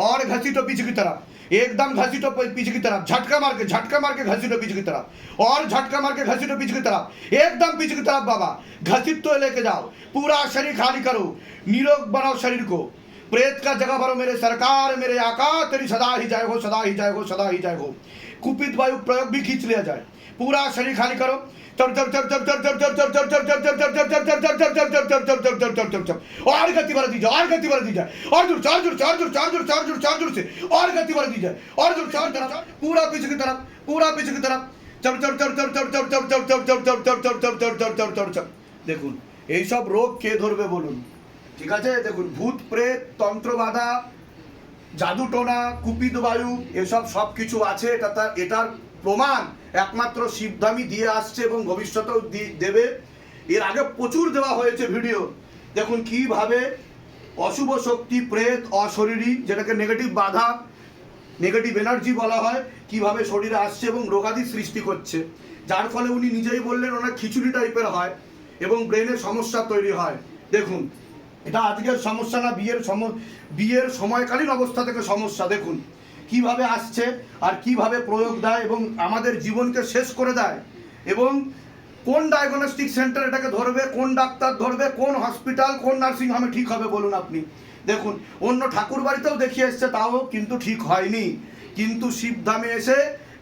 और घसीटो पीछे की तरफ, एकदम घसीटो पीछे की तरफ, झटका मार के घसीटो पीछे की तरफ, और झटका मार के घसीटो पीछे की तरफ, एकदम पीछे की तरफ बाबा। घसीट तो लेके जाओ, पूरा शरीर खाली करो, निरोग बनाओ शरीर को, प्रेत का जगह भरो मेरे सरकार, मेरे आका, तेरी सदा ही जय हो, सदा ही जय हो, सदा ही जय हो। कुपित वायु प्रयोग भी खींच लिया जाए, पूरा शरीर खाली करो। और गति बढ़ा दी जाए, और गति बढ़ा दी जाए, और जोर चार जोर चार जोर चार जोर चार जोर चार जोर से और गति बढ़ा दी जाए, और जोर चार तरफ, पूरा पीछे की तरफ, पूरा पीछे की तरफ। দেখুন এইসব রোগ কে ধরবে বলুন, ঠিক আছে? দেখুন ভূত প্রেত, তন্ত্রবাধা, জাদুটোনা, কুপিত বায়ু, এসব সব কিছু আছে। এটার প্রমাণ একমাত্র শিবধামই দিয়ে আসছে এবং ভবিষ্যতেও দেবে। এর আগে প্রচুর দেওয়া হয়েছে ভিডিও। দেখুন কিভাবে অশুভ শক্তি, প্রেত, অশরীরী, যেটাকে নেগেটিভ বাধা, নেগেটিভ এনার্জি বলা হয়, কিভাবে শরীরে আসছে এবং রোগাদি সৃষ্টি করছে। যার ফলে উনি নিজেই বললেন ওনার খিচুড়ি টাইপের হয় এবং ব্রেনের সমস্যা তৈরি হয়। দেখুন এটা আজকের সমস্যা না, বিয়ের সময়কালীন অবস্থা থেকে সমস্যা। দেখুন কিভাবে আসছে আর কিভাবে প্রয়োগ দেয় এবং আমাদের জীবনকে শেষ করে দেয়। এবং কোন ডায়াগনস্টিক সেন্টার এটাকে ধরবে, কোন ডাক্তার ধরবে, কোন হসপিটাল, কোন নার্সিং হোমে ঠিক হবে বলুন আপনি? দেখুন অন্য ঠাকুর বাড়িতেও দেখিয়ে এসছে, তাও কিন্তু ঠিক হয়নি। কিন্তু শিবধামে এসে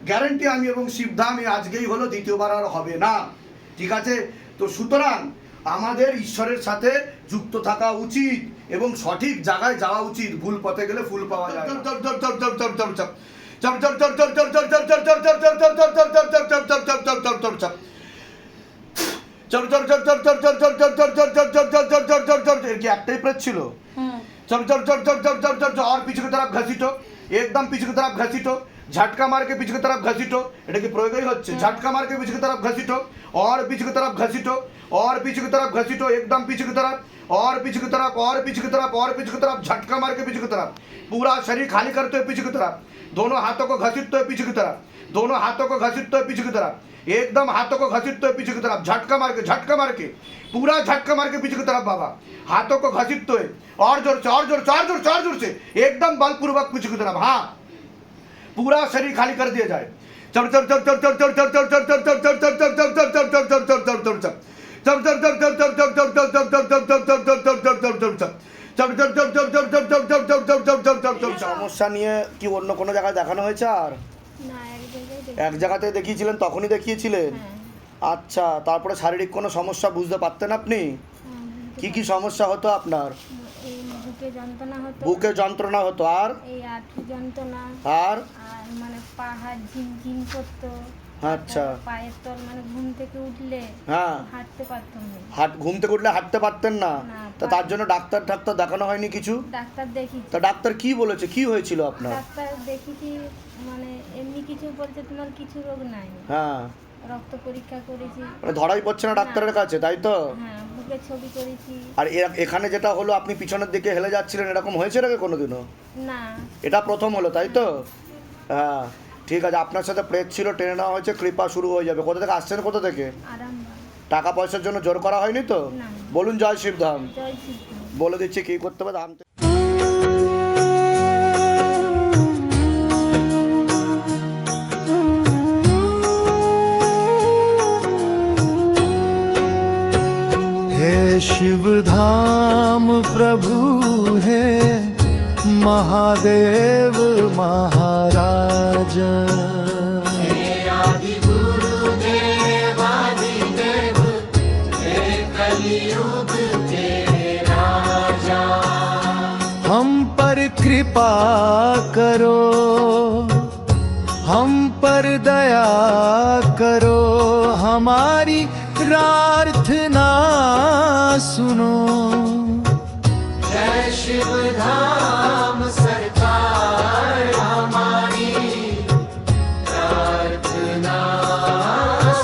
গ্যারান্টি আমি, এবং শিবধামে আজকেই হলো, দ্বিতীয়বার আর হবে না, ঠিক আছে? তো সুতরাং আমাদের ঈশ্বরের সাথে যুক্ত থাকা উচিত এবং সঠিক জায়গায় যাওয়া উচিত। ভুল পথে গেলে ফুল পাওয়া যায়। একটাই প্রেত ছিল। और पीछे की तरफ घसीटो, एकदम पीछे की तरफ घसीटो, झटका मार के पीछे की तरफ घसीटो। এটা কি প্রয়োগই হচ্ছে? झटका मार के पीछे की तरफ घसीटो, और पीछे की तरफ घसीटो, और पीछे की तरफ घसीटो, एकदम पीछे की तरफ, और पीछे की तरफ, और पीछे की तरफ, और पीछे की तरफ, झटका मार के पीछे की तरफ, पूरा शरीर खाली करते हुए पीछे की तरफ, दोनों हाथों को घसीटते हुए पीछे की तरफ, दोनों हाथों को घसीटते हुए पीछे की तरफ, एकदम हाथों को घसीटते हुए पीछे की तरफ, झटका मार के पूरा झटका मार के पीछे की तरफ बाबा, हाथों को घसीटते हुए और जोर से, और जोर चार जोर चार जोर से एकदम बलपूर्वक पीछे की तरफ। हाँ, पूरा शरीर खाली कर दिया जाए। সমস্যা নিয়ে কি অন্য কোনো জায়গায় দেখানো হয়েছে? আর এক জায়গাতে দেখিয়েছিলেন, তখনই দেখিয়েছিলেন? আচ্ছা, তারপরে শারীরিক কোনো সমস্যা বুঝতে পারতেন আপনি? কি কি সমস্যা হতো আপনার? বুকে যন্ত্রণা হতো, আর এই আঁঠু যন্ত্রণা, আর মানে পা হাত ঝিমঝিম করতো। আচ্ছা, পায়ের তল মানে ঘুম থেকে উঠলে হ্যাঁ হাঁটতে পারতাম না। ঘুম থেকে উঠলে হাঁটতে পারতেন না? তা তার জন্য ডাক্তার দেখানো হয়নি কিছু? ডাক্তার দেখি। তা ডাক্তার কি বলেছে, কি হয়েছিল আপনার? ডাক্তার দেখিছি, মানে এমনি কিছু বলছে, তোমার কিছু রোগ নাই। হ্যাঁ, রক্ত পরীক্ষা করেছি, মানে ধরাই পড়ছে না ডাক্তারের কাছে, তাই তো? হ্যাঁ, বুকে ছবি করেছি। আর এখানে যেটা হলো, আপনি পিছনের দিকে হেলে যাচ্ছিলেন, এরকম হয়েছে নাকি কোনোদিনও? না, এটা প্রথম হলো, তাই তো? হ্যাঁ, ঠিক আছে। আপনার সাথে প্রেত ছিল, টেনে নেওয়া হয়েছে, কৃপা শুরু হয়ে যাবে। কোথা থেকে আসছেন, কোথা থেকে? টাকা পয়সার জন্য জোর করা হয়নি তো? বলুন জয় শিবধাম। বলে দিচ্ছি কি করতে হবে। দাম हे शिव धाम प्रभु है महादेव महाराज, हम पर कृपा करो, हम पर दया करो, हमारी प्रार्थना सुनो। जय शिव धाम सरकार, हमारी प्रार्थना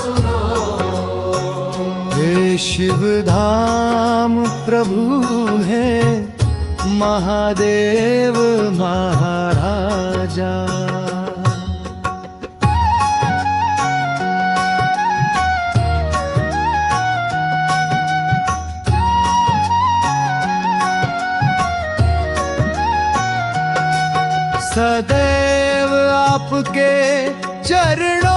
सुनो। हे शिव धाम प्रभु है महादेव महाराजा, आपके चरणों